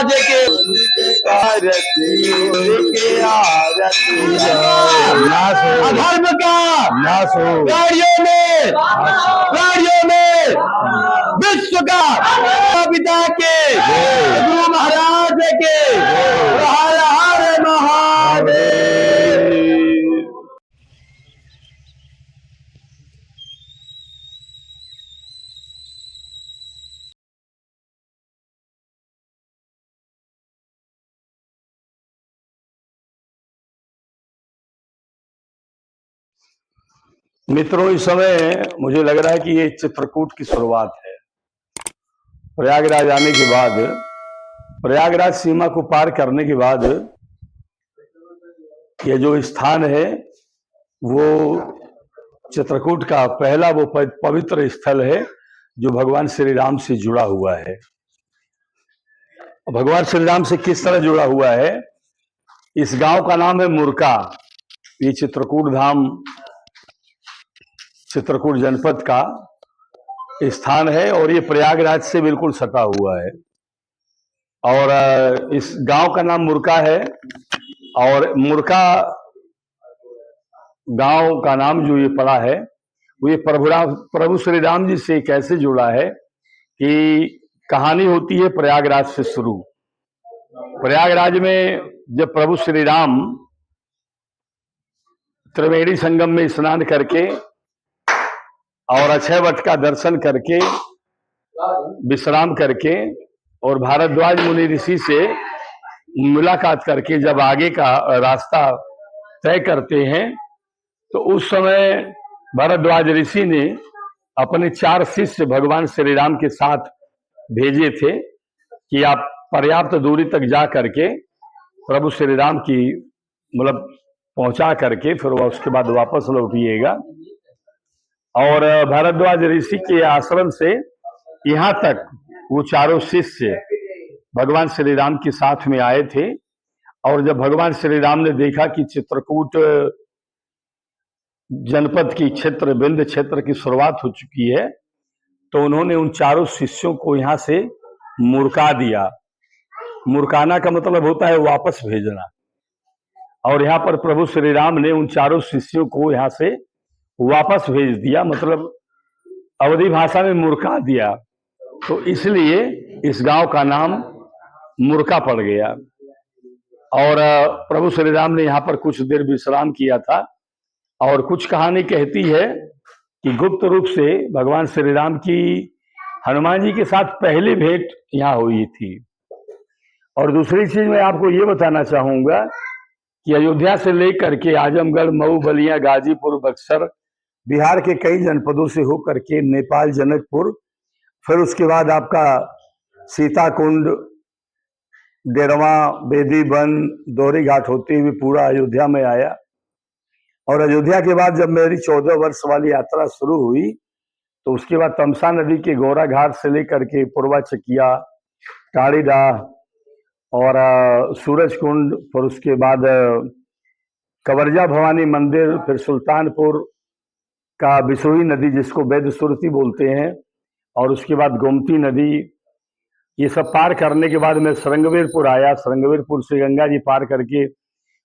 महाराज के अधर्म का नाश हो, प्राणियों में विश्व का पिता के गुरु महाराज के हर हर महादेव। मित्रों, इस समय मुझे लग रहा है कि ये चित्रकूट की शुरुआत है। प्रयागराज आने के बाद, प्रयागराज सीमा को पार करने के बाद ये जो स्थान है वो चित्रकूट का पहला वो पवित्र स्थल है जो भगवान श्री राम से जुड़ा हुआ है। भगवान श्री राम से किस तरह जुड़ा हुआ है? इस गांव का नाम है मुरका। ये चित्रकूट धाम, चित्रकूट जनपद का स्थान है और ये प्रयागराज से बिल्कुल सटा हुआ है। और इस गांव का नाम मुरका है। और मुरका गांव का नाम जो ये पड़ा है वो ये प्रभु श्री राम जी से कैसे जुड़ा है कि कहानी होती है प्रयागराज से शुरू। प्रयागराज में जब प्रभु श्री राम त्रिवेणी संगम में स्नान करके और अक्षय वट का दर्शन करके विश्राम करके और भारद्वाज मुनि ऋषि से मुलाकात करके जब आगे का रास्ता तय करते हैं तो उस समय भारद्वाज ऋषि ने अपने 4 शिष्य भगवान श्री राम के साथ भेजे थे कि आप पर्याप्त दूरी तक जा करके प्रभु श्री राम की मतलब पहुंचा करके फिर वह उसके बाद वापस लौटिएगा। और भारद्वाज ऋषि के आश्रम से यहाँ तक वो 4 शिष्य भगवान श्री राम के साथ में आए थे। और जब भगवान श्री राम ने देखा कि चित्रकूट जनपद की क्षेत्र, बिंद क्षेत्र की शुरुआत हो चुकी है तो उन्होंने उन 4 शिष्यों को यहाँ से मुरका दिया। मुरकाना का मतलब होता है वापस भेजना। और यहाँ पर प्रभु श्री राम ने उन 4 शिष्यों को यहाँ से वापस भेज दिया, मतलब अवधी भाषा में मुरका दिया। तो इसलिए इस गांव का नाम मुरका पड़ गया। और प्रभु श्री राम ने यहाँ पर कुछ देर विश्राम किया था। और कुछ कहानी कहती है कि गुप्त रूप से भगवान श्री राम की हनुमान जी के साथ पहली भेंट यहाँ हुई थी। और दूसरी चीज मैं आपको ये बताना चाहूंगा कि अयोध्या से लेकर के आजमगढ़, मऊ, बलिया, गाजीपुर, बक्सर, बिहार के कई जनपदों से होकर के नेपाल, जनकपुर, फिर उसके बाद आपका सीताकुंड, डेरवा, बेदी वन, दोहरी घाट होते हुए पूरा अयोध्या में आया। और अयोध्या के बाद जब मेरी 14 वर्ष वाली यात्रा शुरू हुई तो उसके बाद तमसा नदी के गोरा घाट से लेकर के पूर्वा चकिया, टाड़ीदाह और सूरज कुंड, फिर उसके बाद कवर्जा भवानी मंदिर, फिर सुल्तानपुर का बिसोई नदी जिसको वैद्य सुरती बोलते हैं, और उसके बाद गोमती नदी, ये सब पार करने के बाद मैं श्रृंगवीरपुर आया। श्रृंगवीरपुर से गंगा जी पार करके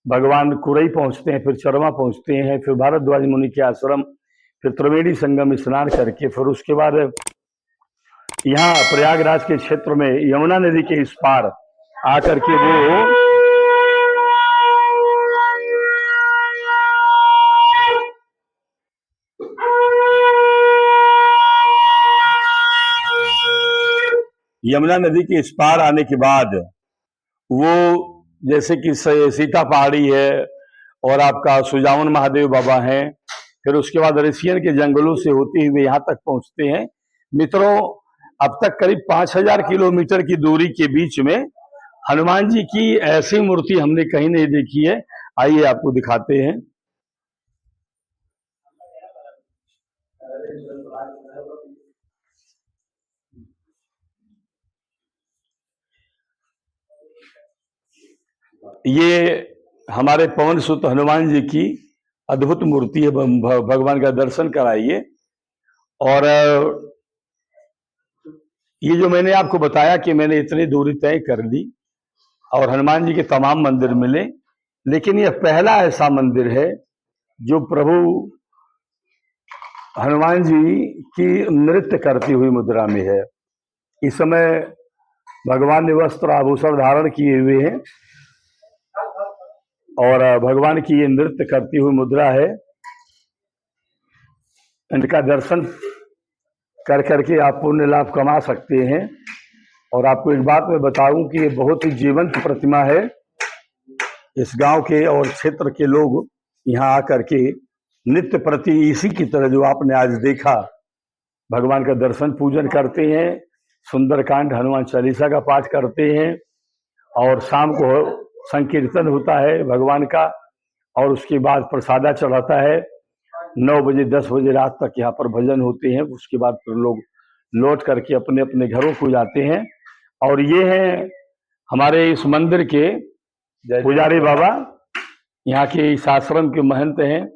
भगवान कुरई पहुंचते हैं, फिर चरमा पहुंचते हैं, फिर भारद्वाज मुनि के आश्रम, फिर त्रिवेणी संगम स्नान करके फिर उसके बाद यहाँ प्रयागराज के क्षेत्र में यमुना नदी के इस पार आकर के वो यमुना नदी के इस पार आने के बाद वो जैसे कि सीता पहाड़ी है और आपका सुजावन महादेव बाबा हैं, फिर उसके बाद ऋषियन के जंगलों से होते हुए यहाँ तक पहुंचते हैं। मित्रों, अब तक करीब 5000 किलोमीटर की दूरी के बीच में हनुमान जी की ऐसी मूर्ति हमने कहीं नहीं देखी है। आइए आपको दिखाते हैं। ये हमारे पवन सुत हनुमान जी की अद्भुत मूर्ति है। भगवान का दर्शन कराइए। और ये जो मैंने आपको बताया कि मैंने इतनी दूरी तय कर ली, और हनुमान जी के तमाम मंदिर मिले, लेकिन यह पहला ऐसा मंदिर है जो प्रभु हनुमान जी की नृत्य करती हुई मुद्रा में है। इस समय भगवान ने वस्त्र आभूषण धारण किए हुए हैं और भगवान की ये नृत्य करती हुई मुद्रा है। इनका दर्शन कर करके आप पुण्य लाभ कमा सकते हैं। और आपको एक बात मैं बताऊं कि ये बहुत ही जीवंत प्रतिमा है। इस गांव के और क्षेत्र के लोग यहाँ आकर के नित्य प्रति इसी की तरह जो आपने आज देखा भगवान का दर्शन पूजन करते हैं, सुंदरकांड हनुमान चालीसा का पाठ करते हैं और शाम को संकीर्तन होता है भगवान का और उसके बाद प्रसादा चढ़ाता है। 9 बजे 10 बजे रात तक यहाँ पर भजन होते हैं। उसके बाद फिर लोग लौट करके अपने अपने घरों को जाते हैं। और ये हैं हमारे इस मंदिर के पुजारी बाबा, यहाँ के इस आश्रम के महंत हैं।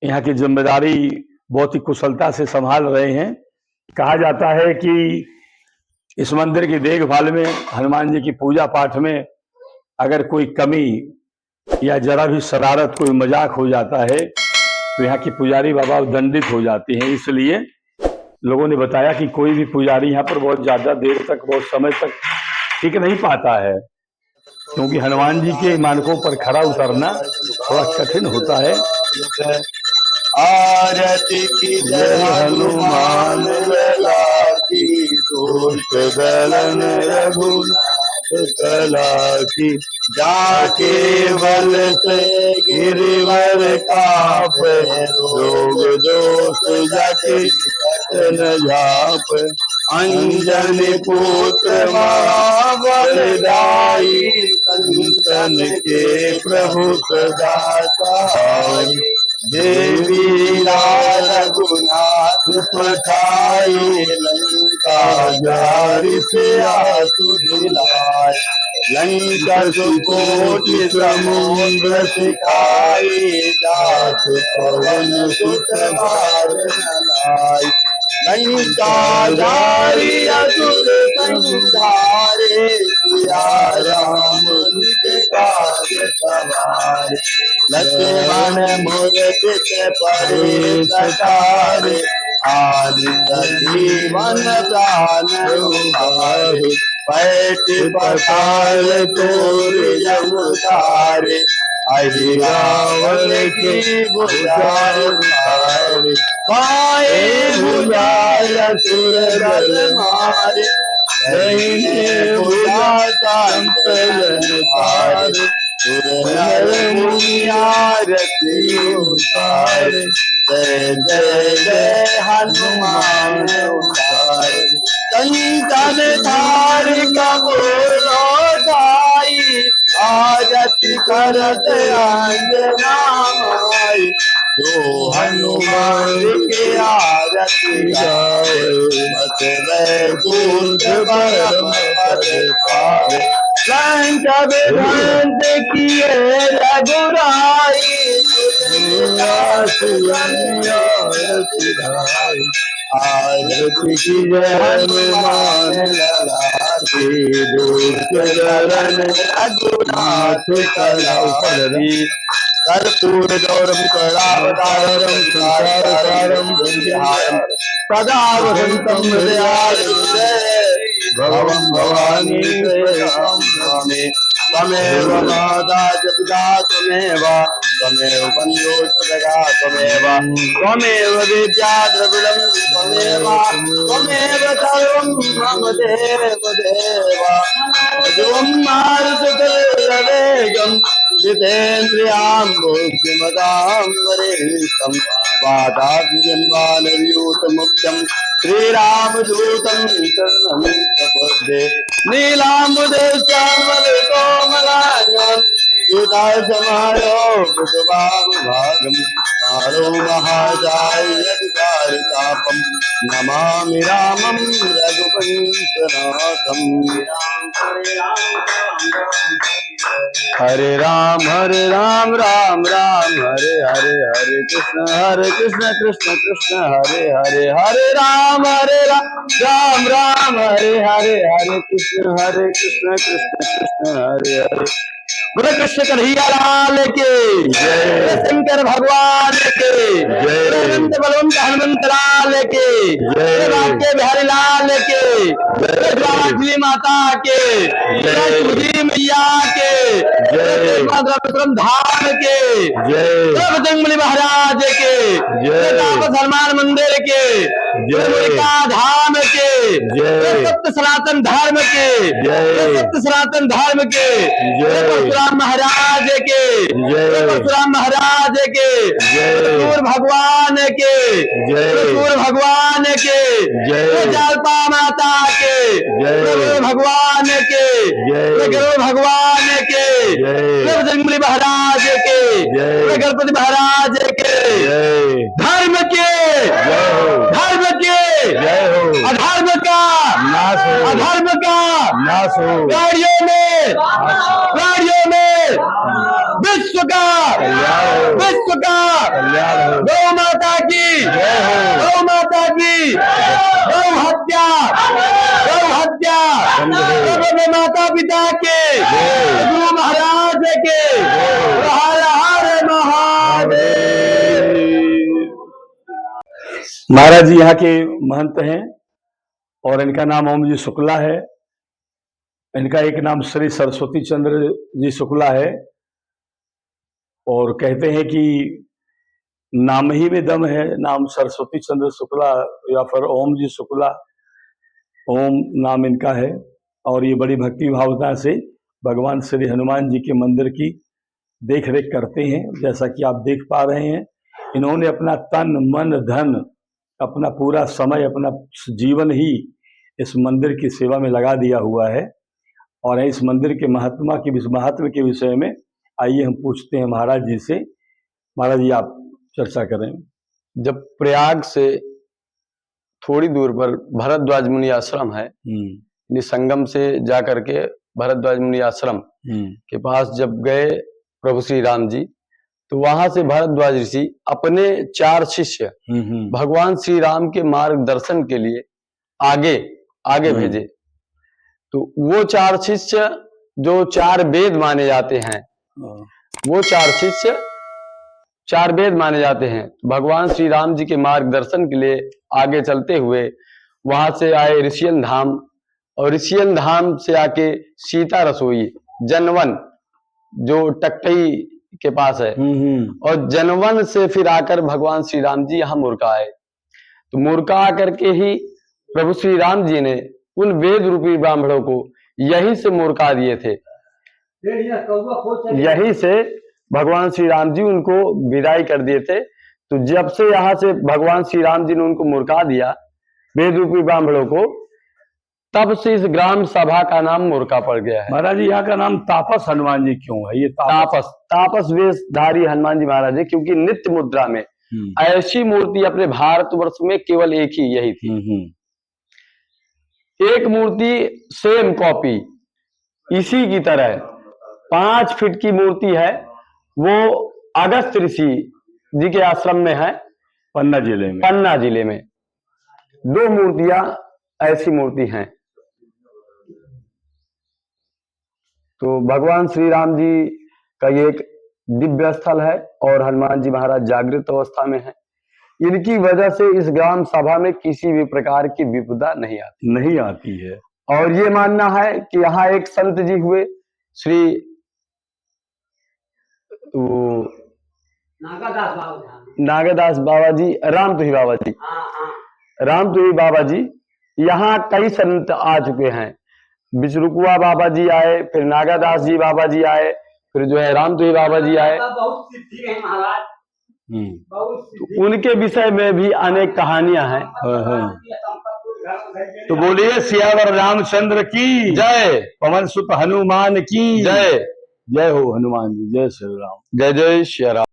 यहाँ की जिम्मेदारी बहुत ही कुशलता से संभाल रहे हैं। कहा जाता है कि इस मंदिर की देखभाल में, हनुमान जी की पूजा पाठ में अगर कोई कमी या जरा भी शरारत, कोई मजाक हो जाता है तो यहाँ की पुजारी बाबा दंडित हो जाते हैं। इसलिए लोगों ने बताया कि कोई भी पुजारी यहाँ पर बहुत ज्यादा देर तक, बहुत समय तक टिक नहीं पाता है, क्योंकि हनुमान जी के मानकों पर खरा उतरना थोड़ा कठिन होता है। आरती की जय हनुमान लला की, दोष दलन रघुनाथ कला की, जाके बल से गिरिवर कापे, रोग दोष जाके न झाप, अंजनी पुत्र महाबलदाई, संतन के प्रभु सदा सहाय, देवी रघुनाथ पठाई, लंका जारी से आसु दिलाय, लंका सुकोटि समुद्र सिखाई, जात पवन सुत भार लाय, लंका जारी असुर संहारे, सिया राम के काज सवारे, लक्ष्मण मूर्ति परे सकारे, आदि जीवन प्राण उबारे, पैठ पताल तोर जमुतारे, अहि रावण की भुजाएं उतारे, पाए भुजाएं असुर दल मारे, दाहिने भुजा संतन पारे, मुनियारती उतारे, जय जय जय हनुमान उतारे, कंचन धारि कमलो ढाई, आरती करत अंजना माई, जो हनुमान के आरती गाए, मत वैकुंठ परम पद पावे, लंका विध्वंस किए रघुराई, आरती की जय हनुमान लला की, दुष्ट दलन रघुनाथ कला परी, कर्पूर गौरम कलावतारम संसारसारम भुजहारम, सदा वसंतम हृदयारविंदे, भवं भवानी त्वमेव माता च पिता त्वमेव, त्वमेव बन्धुः सखा त्वमेव, त्वमेव विद्या द्रविणं त्वमेव, त्वमेव सर्वं मम देव देव, ध्रुवं मारुततुल्यवेगं, जितेन्द्रियां बुद्धिमतां वरिष्ठं, वाताभिजन्मानव्यूतमुख्यं, श्रीरामदूतं शरणं प्रपद्ये, नीलाम्बुदे श्यामलकोमलांगं, सुधासमारोह कुसुमाभं, तारो महाजायधिकारतापं, नमामि रामं रघुवंशनाथं। हरे राम राम राम हरे हरे, हरे कृष्ण कृष्ण कृष्ण हरे हरे, हरे राम राम राम हरे हरे, हरे कृष्ण कृष्ण कृष्ण हरे हरे। बोलो कृष्ण कन्हैया लाल के जय, शंकर भगवान के जय, बलवंत हनुमंत लाल के जय, भाग्य बिहारी लाल के जय, लाडली माता के जय, तुलसी मैया के जय, धाम के जय, जंगली महाराज के जय, तापस हनुमान मंदिर के जय, धाम के जय, सत्य सनातन धर्म के जय, सत्य सनातन धर्म के जय, परशुराम महाराज के जय, परशुराम महाराज के जय, सूर्य भगवान के जय, सूर्य भगवान के जय, जालपा माता के जय, भगवान के जय, गरुड़ भगवान के जय, जंगली महाराज के जय, गणपति महाराज के जय, धर्म के जय हो, धर्म के जय हो, अधर्म का नाश हो, अधर्म का नाश हो, गाड़ियों में विश्व का कल्याण हो, गौ माता की जय हो, गौ माता की, गौ हत्या माता पिता के गुरु महाराज के हर हर महादेव। महाराज जी यहाँ के महंत हैं और इनका नाम ओम जी शुक्ला है। इनका एक नाम श्री सरस्वती चंद्र जी शुक्ला है और कहते हैं कि नाम ही में दम है, नाम सरस्वती चंद्र शुक्ला या फिर ओम जी शुक्ला, ओम नाम इनका है। और ये बड़ी भक्ति भावना से भगवान श्री हनुमान जी के मंदिर की देख रेख करते हैं। जैसा कि आप देख पा रहे हैं, इन्होंने अपना तन मन धन, अपना पूरा समय, अपना जीवन ही इस मंदिर की सेवा में लगा दिया हुआ है। और इस मंदिर के महत्व के विषय में आइए हम पूछते हैं महाराज जी से। महाराज जी आप चर्चा करें। जब प्रयाग से थोड़ी दूर पर भरद्वाज मुनि आश्रम है, संगम से जाकर के भरद्वाज मुनि आश्रम के पास जब गए प्रभु श्री राम जी, तो वहां से भरद्वाज ऋषि अपने 4 शिष्य भगवान श्री राम के मार्गदर्शन के लिए आगे भेजे। तो वो 4 शिष्य जो 4 वेद माने जाते हैं, वो 4 शिष्य 4 वेद माने जाते हैं। भगवान श्री राम जी के मार्गदर्शन के लिए आगे चलते हुए वहां से आए ऋषियन धाम, और ऋषियन धाम से आके सीता रसोई जनवन जो टक्कई के पास है, और जनवन से फिर आकर भगवान श्री राम जी यहाँ मुरका आए। तो मुरका आकर के ही प्रभु श्री राम जी ने उन वेद रूपी ब्राह्मणों को यहीं से मुरका दिए थे। यहीं से भगवान श्री राम जी उनको विदाई कर दिए थे। तो जब से यहाँ से भगवान श्री राम जी ने उनको मुरका दिया वेद रूपी ब्राह्मणों को, तब से इस ग्राम सभा का नाम मुरका पड़ गया है। महाराज जी यहाँ का नाम तापस हनुमान जी क्यों है? ये तापस वेशधारी हनुमान जी महाराज है, क्योंकि नित्य मुद्रा में ऐसी मूर्ति अपने भारतवर्ष में केवल एक ही यही थी। एक मूर्ति सेम कॉपी इसी की तरह 5 फीट की मूर्ति है, वो अगस्त ऋषि जी के आश्रम में है, पन्ना जिले में 2 मूर्तियां ऐसी मूर्ति हैं। तो भगवान श्री राम जी का ये एक दिव्य स्थल है और हनुमान जी महाराज जागृत अवस्था में हैं। इनकी वजह से इस ग्राम सभा में किसी भी प्रकार की विपदा नहीं आती है। और ये मानना है कि यहाँ एक संत जी हुए, श्री नागदास बाबा जी, रामतुही बाबा जी, रामतुही बाबा जी, यहाँ कई संत आ चुके हैं। बिचरुकुआ बाबा जी आए, फिर नागादास जी बाबा जी आए, फिर जो है रामतुही बाबा जी आए। तो उनके विषय में भी अनेक कहानियां हैं। तो बोलिए सियावर रामचंद्र की जय, पवन सुत हनुमान की जय। जय हो हनुमान जी, जय श्री राम, जय जय श्री राम।